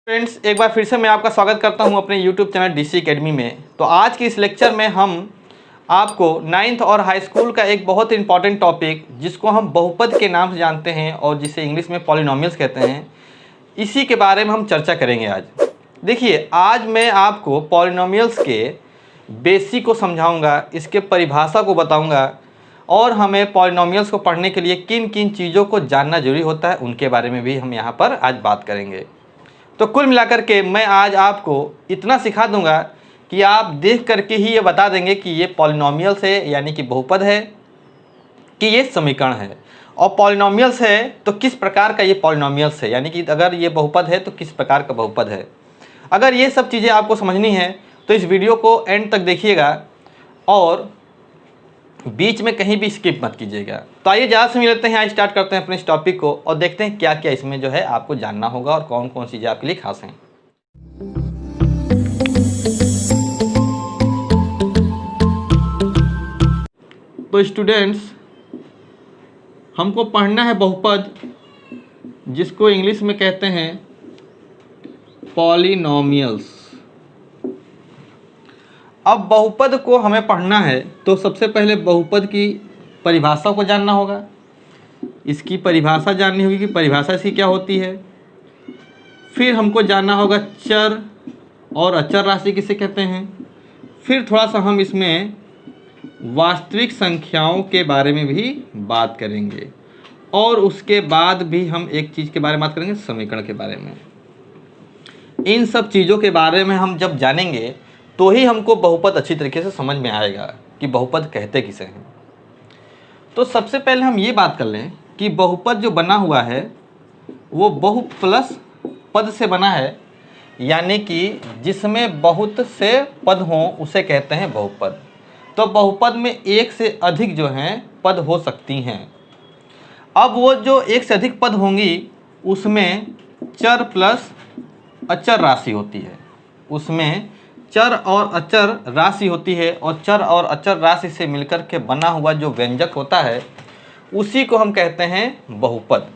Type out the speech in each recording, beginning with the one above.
Friends, एक बार फिर से मैं आपका स्वागत करता हूं अपने YouTube चैनल DC एकेडमी में। तो आज के इस लेक्चर में हम आपको 9th और हाई स्कूल का एक बहुत इंपॉर्टेंट टॉपिक जिसको हम बहुपद के नाम से जानते हैं और जिसे इंग्लिश में पॉलिनोमियल्स कहते हैं, इसी के बारे में हम चर्चा करेंगे आज। देखिए, आज मैं आपको पॉलिनोमियल्स के बेसिक को समझाऊँगा, इसके परिभाषा को बताऊँगा और हमें पॉलिनोमियल्स को पढ़ने के लिए किन किन चीज़ों को जानना जरूरी होता है उनके बारे में भी हम यहाँ पर आज बात करेंगे। तो कुल मिलाकर के मैं आज आपको इतना सिखा दूंगा कि आप देख करके ही ये बता देंगे कि ये पॉलिनोमियल्स है यानी कि बहुपद है कि ये समीकरण है, और पॉलिनोमियल्स है तो किस प्रकार का ये पॉलिनोमियल्स है, यानी कि अगर ये बहुपद है तो किस प्रकार का बहुपद है। अगर ये सब चीज़ें आपको समझनी है तो इस वीडियो को एंड तक देखिएगा और बीच में कहीं भी स्किप मत कीजिएगा। तो आइए ज़्यादा समय लेते हैं, आज स्टार्ट करते हैं अपने इस टॉपिक को और देखते हैं क्या क्या इसमें जो है आपको जानना होगा और कौन कौन चीज़ें आपके लिए खास हैं। तो स्टूडेंट्स, हमको पढ़ना है बहुपद, जिसको इंग्लिश में कहते हैं पॉलिनोमियल्स। अब बहुपद को हमें पढ़ना है तो सबसे पहले बहुपद की परिभाषा को जानना होगा। इसकी परिभाषा जाननी होगी कि परिभाषा इसकी क्या होती है। फिर हमको जानना होगा चर और अचर राशि किसे कहते हैं। फिर थोड़ा सा हम इसमें वास्तविक संख्याओं के बारे में भी बात करेंगे और उसके बाद भी हम एक चीज़ के बारे में बात करेंगे, समीकरण के बारे में। इन सब चीज़ों के बारे में हम जब जानेंगे तो ही हमको बहुपद अच्छी तरीके से समझ में आएगा कि बहुपद कहते किसे हैं। तो सबसे पहले हम ये बात कर लें कि बहुपद जो बना हुआ है वो बहु प्लस पद से बना है, यानी कि जिसमें बहुत से पद हों उसे कहते हैं बहुपद। तो बहुपद में एक से अधिक जो हैं पद हो सकती हैं। अब वो जो एक से अधिक पद होंगी उसमें चर प्लस अचर राशि होती है, उसमें चर और अचर राशि होती है, और चर और अचर राशि से मिलकर के बना हुआ जो व्यंजक होता है उसी को हम कहते हैं बहुपद।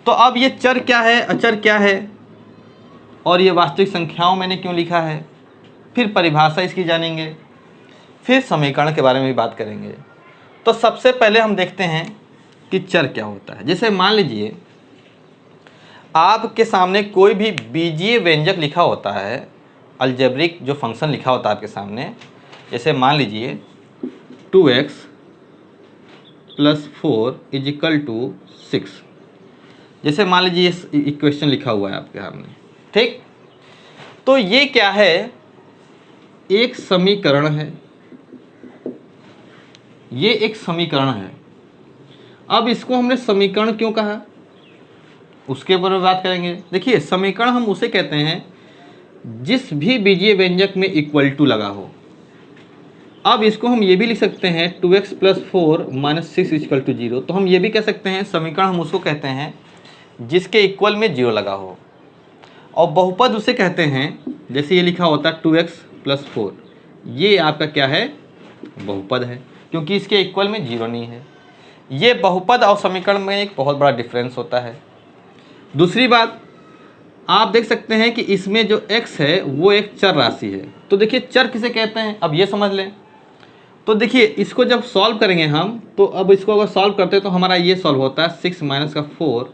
तो अब ये चर क्या है, अचर क्या है और ये वास्तविक संख्याओं मैंने क्यों लिखा है, फिर परिभाषा इसकी जानेंगे, फिर समीकरण के बारे में भी बात करेंगे। तो सबसे पहले हम देखते हैं कि चर क्या होता है। जैसे मान लीजिए आपके सामने कोई भी बीजीय व्यंजक लिखा होता है, अलजेब्रिक जो फंक्शन लिखा होता है आपके सामने। जैसे मान लीजिए 2x + 4 = 6। जैसे मान लीजिए ये इक्वेशन लिखा हुआ है आपके सामने, ठीक। तो ये क्या है, एक समीकरण है, ये एक समीकरण है। अब इसको हमने समीकरण क्यों कहा उसके बारे में बात करेंगे। देखिए, समीकरण हम उसे कहते हैं जिस भी बीजीय व्यंजक में इक्वल टू लगा हो। अब इसको हम ये भी लिख सकते हैं 2x + 4 - 6 = 0। तो हम ये भी कह सकते हैं समीकरण हम उसको कहते हैं जिसके इक्वल में 0 लगा हो। और बहुपद उसे कहते हैं, जैसे ये लिखा होता है 2x + 4, ये आपका क्या है, बहुपद है, क्योंकि इसके इक्वल में 0 नहीं है। ये बहुपद और समीकरण में एक बहुत बड़ा डिफरेंस होता है। दूसरी बात, आप देख सकते हैं कि इसमें जो x है वो एक चर राशि है। तो देखिए, चर किसे कहते हैं अब ये समझ लें। तो देखिए, इसको जब सॉल्व करेंगे हम, तो अब इसको अगर सॉल्व करते हैं तो हमारा ये सॉल्व होता है 6 - 4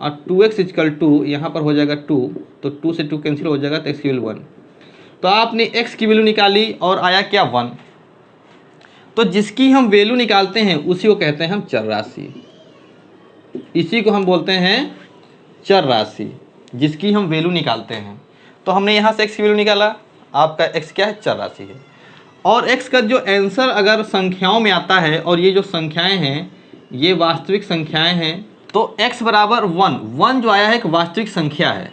और 2x = 2, यहाँ पर हो जाएगा 2, तो 2 से 2 कैंसिल हो जाएगा, तो x की वैल्यू 1। तो आपने x की वैल्यू निकाली और आया क्या, 1। तो जिसकी हम वैल्यू निकालते हैं उसी को कहते हैं हम चर राशि, इसी को हम बोलते हैं चर राशि, जिसकी हम वैल्यू निकालते हैं। तो हमने यहाँ से x की वैल्यू निकाला, आपका x क्या है, चर राशि है। और x का जो आंसर अगर संख्याओं में आता है और ये जो संख्याएं हैं ये वास्तविक संख्याएं हैं, तो x = 1, 1 जो आया है एक वास्तविक संख्या है।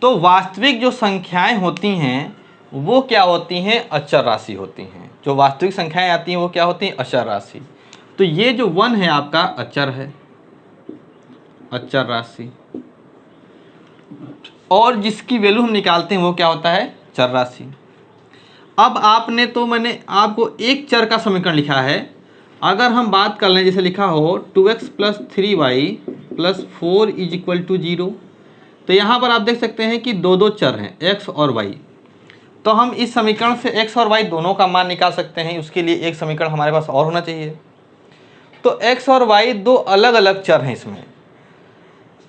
तो वास्तविक जो संख्याएं होती हैं वो क्या होती हैं, अचर राशि होती हैं। जो वास्तविक संख्याएं आती हैं वो क्या होती हैं, अचर राशि। तो ये जो 1 है आपका अचर है, अचर राशि, और जिसकी वैल्यू हम निकालते हैं वो क्या होता है, चर राशि। अब आपने तो मैंने आपको एक चर का समीकरण लिखा है। अगर हम बात कर लें, जैसे लिखा हो 2x + 3y + 4 = 0, तो यहाँ पर आप देख सकते हैं कि दो दो चर हैं x और y। तो हम इस समीकरण से x और y दोनों का मान निकाल सकते हैं। उसके लिए एक समीकरण हमारे पास और होना चाहिए। तो x और y दो अलग अलग चर हैं इसमें।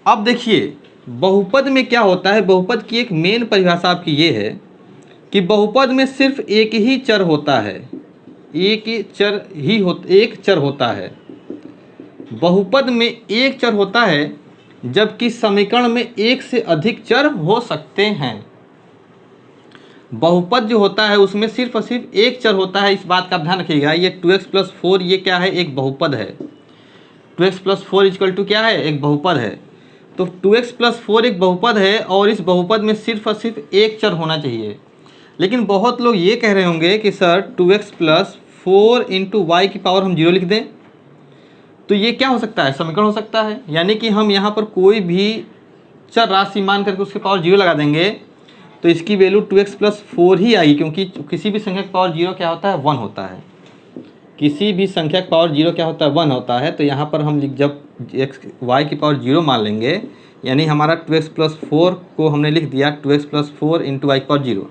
अब देखिए बहुपद में क्या होता है, बहुपद की एक मेन परिभाषा आपकी ये है कि बहुपद में सिर्फ एक ही चर होता है, एक चर होता है। बहुपद में एक चर होता है, जबकि समीकरण में एक से अधिक चर हो सकते हैं। बहुपद जो होता है उसमें सिर्फ और सिर्फ एक चर होता है, इस बात का ध्यान रखिएगा। ये 2x + 4 ये क्या है, एक बहुपद है। 2x + 4 = क्या है, एक बहुपद है। तो 2x + 4 एक बहुपद है और इस बहुपद में सिर्फ और सिर्फ एक चर होना चाहिए। लेकिन बहुत लोग ये कह रहे होंगे कि सर 2x + 4 × y की पावर हम 0 लिख दें, तो ये क्या हो सकता है, समीकरण हो सकता है। यानी कि हम यहाँ पर कोई भी चर राशि मान करके उसके पावर 0 लगा देंगे तो इसकी वैल्यू 2x + 4 ही आएगी, क्योंकि किसी भी संख्या का पावर 0 क्या होता है, 1 होता है। किसी भी संख्या का पावर 0 क्या होता है, 1 होता है। तो यहाँ पर हम जब y की पावर 0 मान लेंगे, यानी हमारा 2x + 4 को हमने लिख दिया 2x + 4 × y की पावर 0,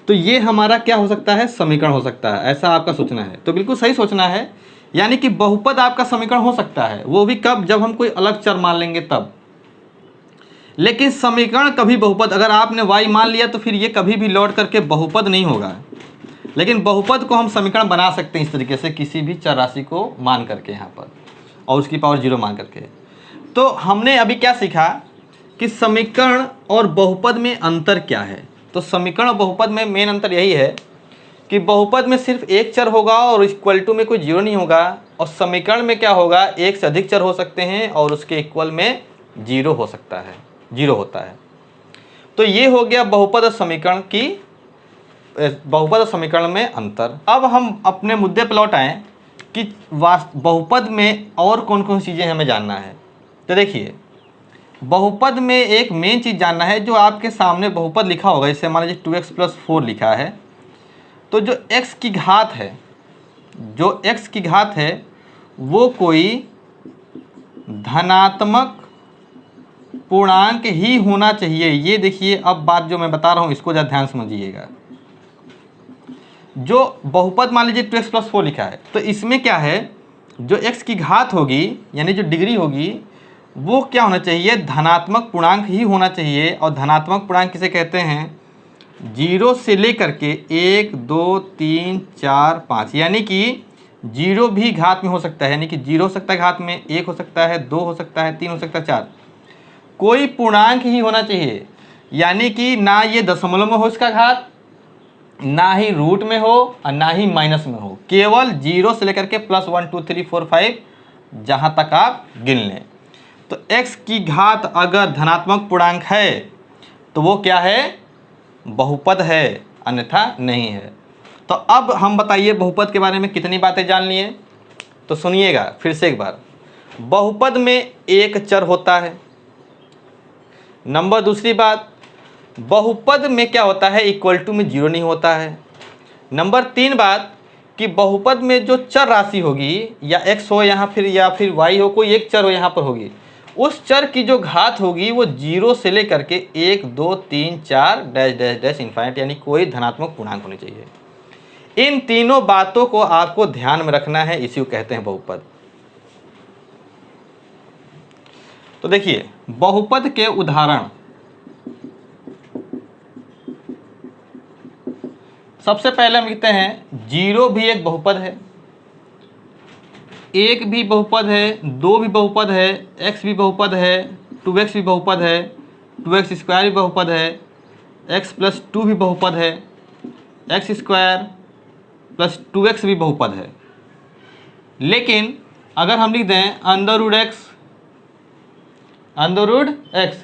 तो ये हमारा क्या हो सकता है, समीकरण हो सकता है। ऐसा आपका सोचना है, तो बिल्कुल सही सोचना है। यानी कि बहुपद आपका समीकरण हो सकता है, वो भी कब, जब हम कोई अलग चर मान लेंगे तब। लेकिन समीकरण कभी बहुपद, अगर आपने y मान लिया तो फिर ये कभी भी लौट करके बहुपद नहीं होगा। लेकिन बहुपद को हम समीकरण बना सकते हैं इस तरीके से, किसी भी चर राशि को मान करके यहाँ पर और उसकी पावर 0 मान करके। तो हमने अभी क्या सीखा कि समीकरण और बहुपद में अंतर क्या है। तो समीकरण और बहुपद में मेन अंतर यही है कि बहुपद में सिर्फ एक चर होगा और इक्वल टू में कोई 0 नहीं होगा, और समीकरण में क्या होगा, एक से अधिक चर हो सकते हैं और उसके इक्वल में 0 हो सकता है, 0 होता है। तो ये हो गया बहुपद और समीकरण की, बहुपद और समीकरण में अंतर। अब हम अपने मुद्दे पर लौट आएँ कि बहुपद में और कौन कौन सी चीज़ें हमें जानना है। तो देखिए बहुपद में एक मेन चीज़ जानना है, जो आपके सामने बहुपद लिखा होगा, जैसे मान लीजिए 2x + 4 लिखा है, तो जो x की घात है, जो x की घात है वो कोई धनात्मक पूर्णांक ही होना चाहिए। ये देखिए अब बात जो मैं बता रहा हूँ इसको ज़रा ध्यान समझिएगा। जो बहुपद मान लीजिए 2x + 4 लिखा है, तो इसमें क्या है, जो x की घात होगी यानी जो डिग्री होगी वो क्या होना चाहिए, धनात्मक पूर्णांक ही होना चाहिए। और धनात्मक पूर्णांक किसे कहते हैं, 0 से लेकर के 1 2 3 4 5, यानी कि 0 भी घात में हो सकता है, यानी कि 0 हो सकता है घात में, 1 हो सकता है, 2 हो सकता है, 3 हो सकता है, 4, कोई पूर्णांक ही होना चाहिए। यानी कि ना ये दशमलव में हो इसका घात, ना ही रूट में हो और ना ही माइनस में हो, केवल 0 से लेकर के +1 2 3 4 5 जहाँ तक आप गिन लें। तो x की घात अगर धनात्मक पूर्णांक है तो वो क्या है, बहुपद है, अन्यथा नहीं है। तो अब हम बताइए बहुपद के बारे में कितनी बातें जान लिए, तो सुनिएगा फिर से एक बार। बहुपद में एक चर होता है। नंबर दूसरी बात, बहुपद में क्या होता है, इक्वल टू में 0 नहीं होता है। नंबर 3 बात कि बहुपद में जो चर राशि होगी, या x हो यहाँ फिर या फिर y हो, कोई एक चर हो यहाँ पर होगी, उस चर की जो घात होगी वो 0 से लेकर के 1 2 3 4 डैश डैश डैश इन्फाइनाइट, यानी कोई धनात्मक पूर्णांक होनी चाहिए। इन तीनों बातों को आपको ध्यान में रखना है, इसी को कहते हैं बहुपद। तो देखिए बहुपद के उदाहरण, सबसे पहले हम लिखते हैं 0 भी एक बहुपद है, 1 भी बहुपद है, 2 भी बहुपद है, x भी बहुपद है, 2x भी बहुपद है, 2x² भी बहुपद है, x + 2 भी बहुपद है, x² + 2x भी बहुपद है। लेकिन अगर हम लिख दें √x,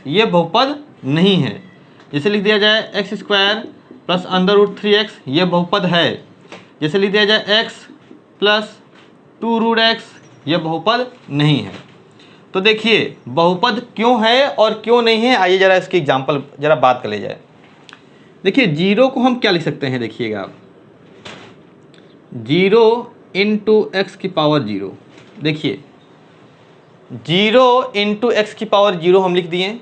ये बहुपद नहीं है। जैसे लिख दिया जाए x² + √3x, ये बहुपद है। जैसे लिख दिया जाए x + 2√x, ये बहुपद नहीं है। तो देखिए बहुपद क्यों है और क्यों नहीं है, आइए जरा इसकी एग्जांपल जरा बात कर ले जाए। देखिए 0 को हम क्या लिख सकते हैं, देखिएगा आप 0 × x की पावर 0। देखिए 0 × x की पावर 0 हम लिख दिए।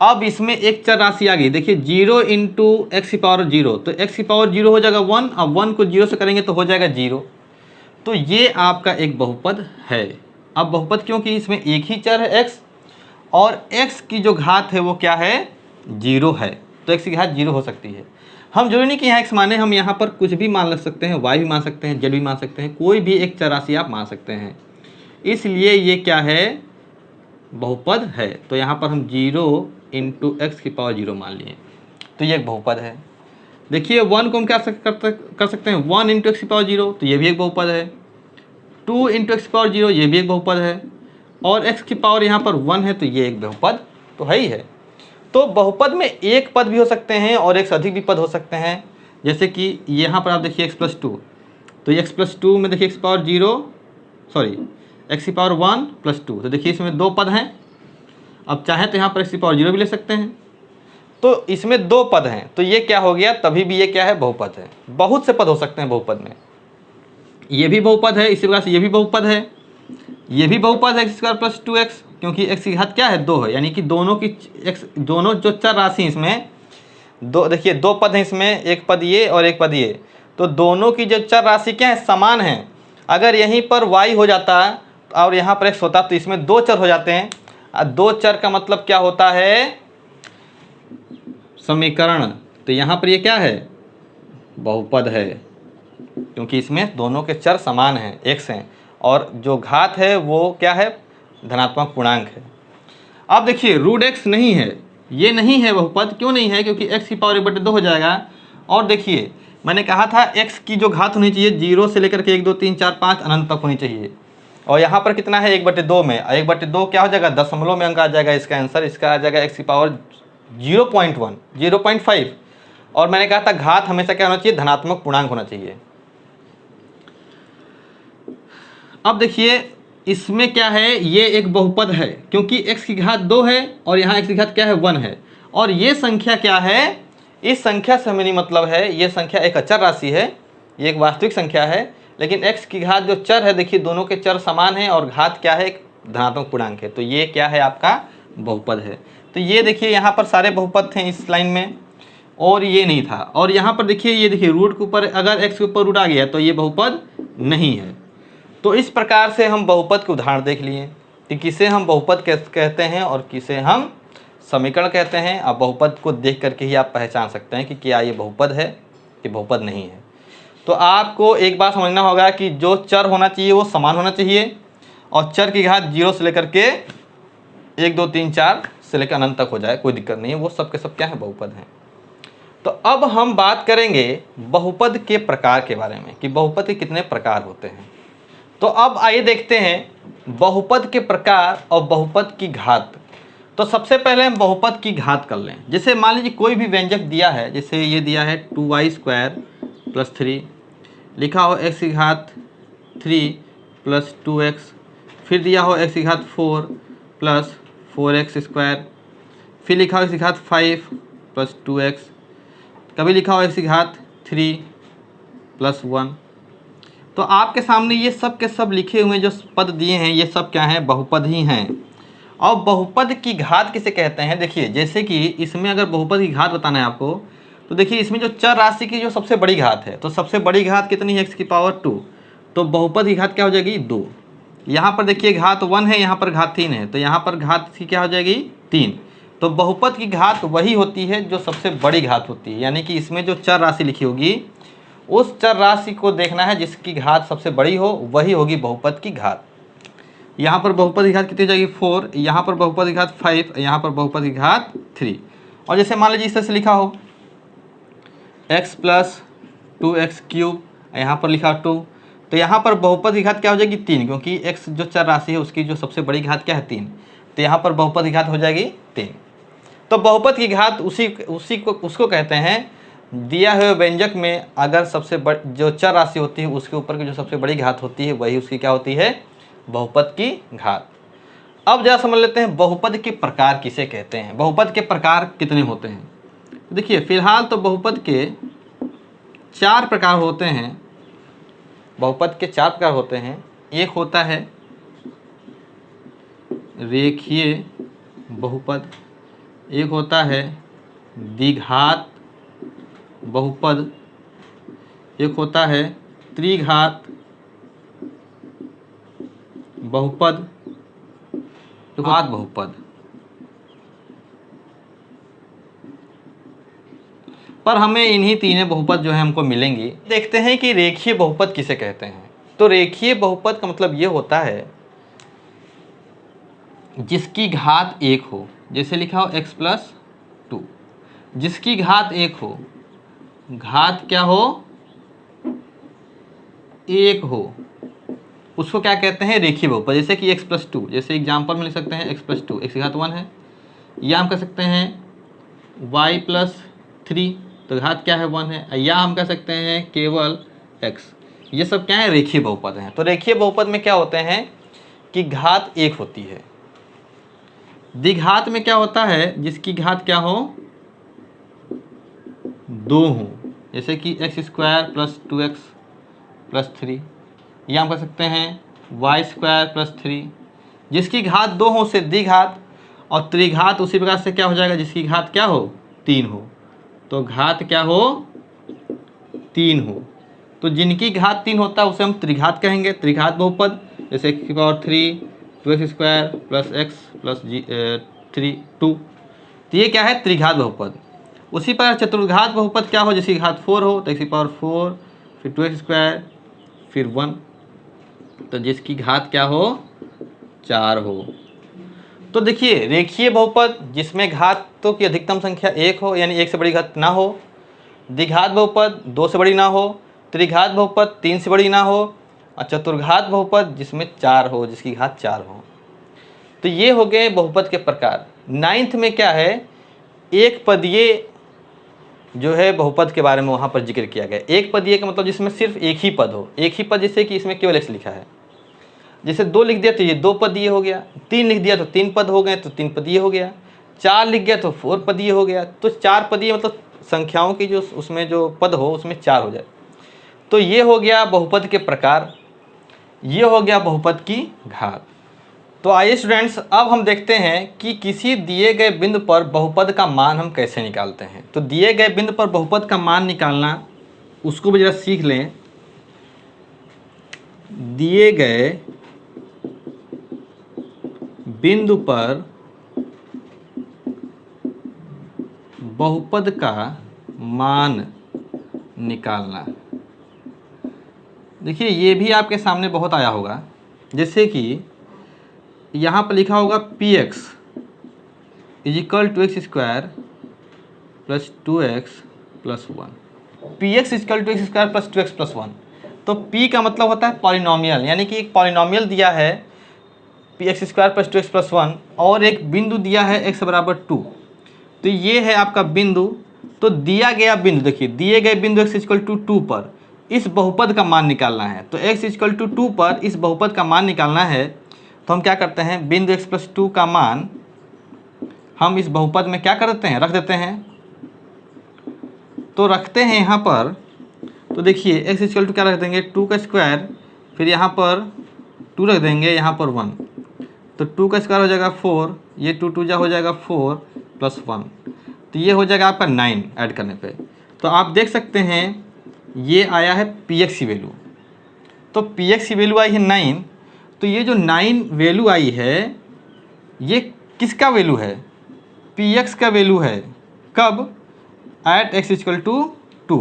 अब इसमें एक चर राशि आ गई, देखिए 0 इंटू एक्स की पावर 0, तो एक्स की पावर 0 हो जाएगा 1, अब 1 को 0 से करेंगे तो हो जाएगा 0। तो ये आपका एक बहुपद है। अब बहुपद क्योंकि इसमें एक ही चर है x, और x की जो घात है वो क्या है, 0 है, तो x की घात 0 हो सकती है। हम जरूरी नहीं कि यहाँ x माने, हम यहाँ पर कुछ भी मान सकते हैं, y भी मान सकते हैं, z भी मान सकते हैं, कोई भी एक चर राशि आप मान सकते हैं, इसलिए ये क्या है, बहुपद है। तो यहाँ पर हम 0 इंटू एक्स की पावर 0 मान लिए, तो ये एक बहुपद है। देखिए 1 को हम क्या कर सकते हैं, 1 इंटू एक्स की पावर 0, तो ये भी एक बहुपद है। 2 इंटू एक्स की पावर 0, ये भी एक बहुपद है, और एक्स की पावर यहाँ पर 1 है, तो ये एक बहुपद तो है ही है। तो बहुपद में एक पद भी हो सकते हैं और एक से अधिक भी पद हो सकते हैं, जैसे कि यहाँ पर आप देखिए x + 2, तो ये x + 2 में देखिए एक्स पावर 0, सॉरी एक्स की पावर 1 + 2, तो देखिए इसमें 2 पद हैं। अब चाहे तो यहाँ पर एक्स की पावर 0 भी ले सकते हैं, तो इसमें 2 पद हैं, तो ये क्या हो गया, तभी भी ये क्या है, बहुपद है। बहुत से पद हो सकते हैं बहुपद में, ये भी बहुपद है, इसी प्रकार से ये भी बहुपद है, ये भी बहुपद है x² + 2x, क्योंकि x की घात क्या है, 2 है, यानी कि दोनों की दोनों जो चर राशि इसमें दो, देखिए 2 पद हैं इसमें, एक पद ये और एक पद ये, तो दोनों की जो चर राशि क्या है, समान है। अगर यहीं पर y हो जाता और यहाँ पर x होता तो इसमें 2 चर हो जाते हैं, और 2 चर का मतलब क्या होता है, समीकरण। तो यहाँ पर ये क्या है, बहुपद है, क्योंकि इसमें दोनों के चर समान हैं, x हैं, और जो घात है वो क्या है, धनात्मक पूर्णांक है। अब देखिए √x नहीं है, ये नहीं है बहुपद, क्यों नहीं है, क्योंकि x की पावर 1/2 हो जाएगा। और देखिए मैंने कहा था x की जो घात होनी चाहिए 0 से लेकर के 1 2 3 4 5 अनंत तक होनी चाहिए, और यहाँ पर कितना है, 1/2 में, 1/2 क्या हो जाएगा, दशमलव में अंक आ जाएगा, इसका आंसर, इसका आ जाएगा x की पावर 0.1 0.5, और मैंने कहा था घात हमेशा क्या होना चाहिए, धनात्मक पूर्णांक होना चाहिए। अब देखिए इसमें क्या है, ये एक बहुपद है, क्योंकि x की घात 2 है और यहाँ x की घात क्या है, 1 है, और ये संख्या क्या है, इस संख्या से हमें नहीं मतलब है, ये संख्या एक अचर राशि है, ये एक वास्तविक संख्या है, लेकिन x की घात जो चर है, देखिए दोनों के चर समान हैं, और घात क्या है, एक धनात्मक पूर्णांक है, तो ये क्या है, आपका बहुपद है। तो ये देखिए यहाँ पर सारे बहुपद थे इस लाइन में, और ये नहीं था, और यहाँ पर देखिए, ये देखिए रूट के ऊपर, अगर x के ऊपर रूट आ गया तो ये बहुपद नहीं है। तो इस प्रकार से हम बहुपद के उदाहरण देख लिए कि किसे हम बहुपद कहते हैं और किसे हम समीकरण कहते हैं। अब बहुपद को देख करके ही आप पहचान सकते हैं कि क्या ये बहुपद है कि बहुपद नहीं है। तो आपको एक बात समझना होगा कि जो चर होना चाहिए वो समान होना चाहिए, और चर की घात 0 से लेकर के 1 2 3 4 से लेकर अनंत तक हो जाए, कोई दिक्कत नहीं है, वो सब के सब क्या है, बहुपद हैं। तो अब हम बात करेंगे बहुपद के प्रकार के बारे में कि बहुपद के कितने प्रकार होते हैं। तो अब आइए देखते हैं बहुपद के प्रकार और बहुपद की घात। तो सबसे पहले हम बहुपद की घात कर लें। जैसे मान लीजिए कोई भी व्यंजक दिया है, जैसे ये दिया है 2y² + 3, लिखा हो x की घात 3 + 2x, फिर दिया हो x की घात 4 + 4x², फिर लिखा हो x की घात 5 + 2x, कभी लिखा हो x की घात 3 + 1। तो आपके सामने ये सब के सब लिखे हुए जो पद दिए हैं, ये सब क्या हैं, बहुपद ही हैं। और बहुपद की घात किसे कहते हैं, देखिए जैसे कि इसमें अगर बहुपद की घात बताना है आपको, तो देखिए इसमें जो चर राशि की जो सबसे बड़ी घात है, तो सबसे बड़ी घात कितनी है, x की पावर 2, तो बहुपद की घात क्या हो जाएगी, 2। यहाँ पर देखिए घात 1 है, यहाँ पर घात 3 है, तो यहाँ पर घात की क्या हो जाएगी, 3। तो बहुपद की घात वही होती है जो सबसे बड़ी घात होती है, यानी कि इसमें जो चर राशि लिखी होगी उस चर राशि को देखना है जिसकी घात सबसे बड़ी हो, वही होगी बहुपद की घात। यहाँ पर बहुपद की घात कितनी हो जाएगी, 4, यहाँ पर बहुपद की घात 5, यहाँ पर बहुपद की घात 3। और जैसे मान लीजिए इस तरह से लिखा हो x + 2x³, यहाँ पर लिखा 2, तो यहाँ पर बहुपद की घात क्या हो जाएगी, 3, क्योंकि x जो चर राशि है उसकी जो सबसे बड़ी घात क्या है, 3, तो यहाँ पर बहुपद की घात हो जाएगी 3। तो बहुपद की घात उसको कहते हैं दिया हुए व्यंजक में अगर सबसे जो चर राशि होती है उसके ऊपर की जो सबसे बड़ी घात होती है वही उसकी क्या होती है, बहुपद की घात। अब जरा समझ लेते हैं बहुपद के प्रकार किसे कहते हैं, बहुपद के प्रकार कितने होते हैं। देखिए फिलहाल तो बहुपद के 4 प्रकार होते हैं, बहुपद के 4 प्रकार होते हैं। एक होता है रेखीय बहुपद, एक होता है द्विघात बहुपद, एक होता है त्रिघात बहुपद, घात बहुपद। पर हमें इन्हीं तीनों बहुपद जो है हमको मिलेंगी। देखते हैं कि रेखीय बहुपद किसे कहते हैं। तो रेखीय बहुपद का मतलब ये होता है जिसकी घात एक हो, जैसे लिखा हो x+2, जिसकी घात एक हो, घात क्या हो, एक हो, उसको क्या कहते हैं, रेखीय बहुपद। जैसे कि x+2, जैसे एग्जाम्पल में लिख सकते हैं x+2, x की घात 1 है, या हम कह सकते हैं y+3, तो घात क्या है 1 है, या हम कह सकते हैं केवल x। ये सब क्या है, रेखीय बहुपद हैं। तो रेखीय बहुपद में क्या होते हैं कि घात एक होती है। द्विघात में क्या होता है, जिसकी घात क्या हो, 2 हो, जैसे कि x² + 2x + 3, या हम कह सकते हैं y² + 3, जिसकी घात 2 हो उसे द्विघात, और त्रिघात उसी प्रकार से क्या हो जाएगा, जिसकी घात क्या हो, 3 हो। तो घात क्या हो, 3 हो। तो जिनकी घात 3 होता है उसे हम त्रिघात कहेंगे, त्रिघात बहुपद। जैसे x⁴ 2x² + x + 3 2, तो ये क्या है, त्रिघात बहुपद। उसी प्रकार चतुर्घात बहुपद क्या हो, जिसकी घात 4 हो, तो x⁴ फिर 2x² फिर 1, तो जिसकी घात क्या हो, 4 हो। तो देखिए रेखीय बहुपद जिसमें घातों की अधिकतम संख्या 1 हो, यानी 1 से बड़ी घात ना हो, द्विघात बहुपद 2 से बड़ी ना हो, त्रिघात बहुपद 3 से बड़ी ना हो, और चतुर्घात बहुपद जिसमें 4 हो, जिसकी घात 4 हो। तो ये हो गए बहुपद के प्रकार। 9th में क्या है, एक पदीय जो है बहुपद के बारे में वहाँ पर जिक्र किया गया। एक पदीय का मतलब जिसमें सिर्फ एक ही पद हो, एक ही पद, जैसे कि इसमें केवल x लिखा है। जैसे 2 लिख दिया तो ये 2 पदीय हो गया, 3 लिख दिया तो 3 पद हो गए तो 3 पदीय हो गया, 4 लिख गया तो 4 पदीय हो गया। तो 4 पदीय मतलब संख्याओं की जो उसमें जो पद हो उसमें 4 हो जाए। तो ये हो गया बहुपद के प्रकार, ये हो गया बहुपद की घात। तो आइए स्टूडेंट्स, अब हम देखते हैं कि किसी दिए गए बिंदु पर बहुपद का मान हम कैसे निकालते हैं। तो दिए गए बिंदु पर बहुपद का मान निकालना, उसको भी जरा सीख लें। दिए गए बिंदु पर बहुपद का मान निकालना, देखिए ये भी आपके सामने बहुत आया होगा। जैसे कि यहाँ पर लिखा होगा px = x² + 2x + 1, px = x² + 2x + 1। तो p का मतलब होता है पॉलिनोमियल, यानी कि एक पॉलिनोमियल दिया है px² + 2x + 1, और एक बिंदु दिया है x = 2। तो ये है आपका बिंदु। तो दिया गया बिंदु, देखिए दिए गए बिंदु x = 2 पर इस बहुपद का मान निकालना है। तो x = 2 पर इस बहुपद का मान निकालना है, तो हम क्या करते हैं, बिंदु x + 2 का मान हम इस बहुपद में क्या कर देते हैं, रख देते हैं। तो रखते हैं यहाँ पर, तो देखिए x = क्या रख देंगे, 2 का स्क्वायर, फिर यहाँ पर 2 रख देंगे, यहाँ पर 1, तो 2 का स्क्वायर हो जाएगा 4, ये 2 2 जा हो जाएगा 4 + 1, तो ये हो जाएगा आपका 9 ऐड करने पे। तो आप देख सकते हैं ये आया है px की वैल्यू। तो px की वैल्यू आई है 9। तो ये जो 9 वैल्यू आई है, ये किसका वैल्यू है, px का वैल्यू है। कब, एट x = 2।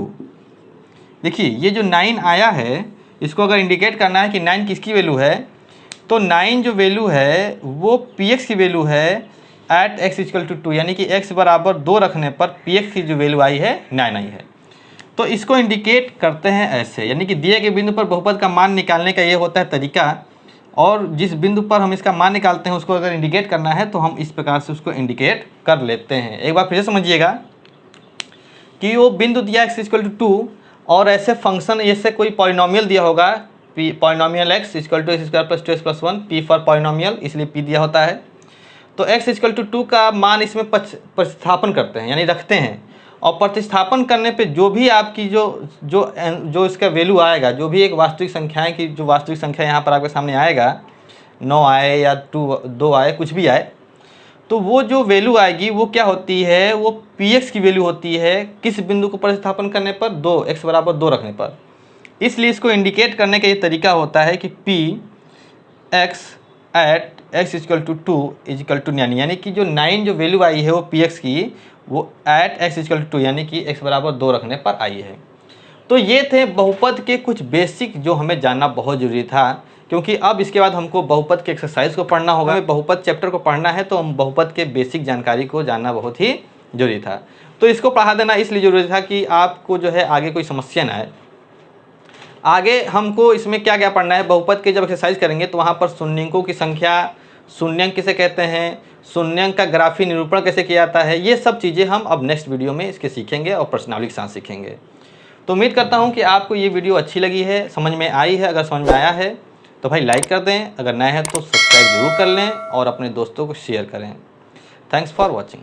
देखिए ये जो 9 आया है, इसको अगर इंडिकेट करना है कि 9 किसकी वैल्यू है, तो 9 जो वैल्यू है वो px की वैल्यू है एट x = 2, यानी कि x = 2 रखने पर px की जो वैल्यू आई है 9 आई है। तो इसको इंडिकेट करते हैं ऐसे, यानी कि दिए गए बिंदु पर बहुपद का मान निकालने का ये होता है तरीका। और जिस बिंदु पर हम इसका मान निकालते हैं उसको अगर इंडिकेट करना है तो हम इस प्रकार से उसको इंडिकेट कर लेते हैं। एक बार फिर से समझिएगा कि वो बिंदु दिया x = 2, और ऐसे फंक्शन, ऐसे कोई पॉलिनोमियल दिया होगा, polynomial x = x² + 2x + 1, p for polynomial, इसलिए p दिया होता है। तो x = 2 का मान इसमें प्रतिस्थापन करते हैं, यानी रखते हैं, और प्रतिस्थापन करने पे जो भी आपकी जो इसका वैल्यू आएगा, जो भी एक वास्तविक संख्याएं की जो वास्तविक संख्या यहाँ पर आपके सामने आएगा, 9 आए या 2 आए, कुछ भी आए, तो वो जो वैल्यू आएगी वो क्या होती है, वो px की वैल्यू होती है किस बिंदु को प्रतिस्थापन करने पर, 2 x बराबर 2 रखने पर। इसलिए इसको इंडिकेट करने का ये तरीका होता है कि p x at x equal to 2 equal to 9, यानी कि जो 9 जो वैल्यू आई है वो px की वो एट x इक्वल टू 2 यानी कि x बराबर 2 रखने पर आई है। तो ये थे बहुपद के कुछ बेसिक जो हमें जानना बहुत ज़रूरी था, क्योंकि अब इसके बाद हमको बहुपद के एक्सरसाइज को पढ़ना होगा। हमें बहुपद चैप्टर को पढ़ना है तो हम बहुपद के बेसिक जानकारी को जानना बहुत ही जरूरी था। तो इसको पढ़ा देना इसलिए ज़रूरी था कि आपको जो है आगे कोई समस्या ना आए। आगे हमको इसमें क्या क्या पढ़ना है, बहुपद के जब एक्सरसाइज करेंगे तो वहाँ पर शून्यंकों की संख्या, शून्यंक किसे कहते हैं, शून्यंक का ग्राफी निरूपण कैसे किया जाता है, ये सब चीज़ें हम अब नेक्स्ट वीडियो में इसके सीखेंगे और प्रश्नावली के साथ सीखेंगे। तो उम्मीद करता हूँ कि आपको ये वीडियो अच्छी लगी है, समझ में आई है। अगर समझ में आया है तो भाई लाइक कर दें, अगर नए हैं तो सब्सक्राइब जरूर कर लें और अपने दोस्तों को शेयर करें। Thanks for watching.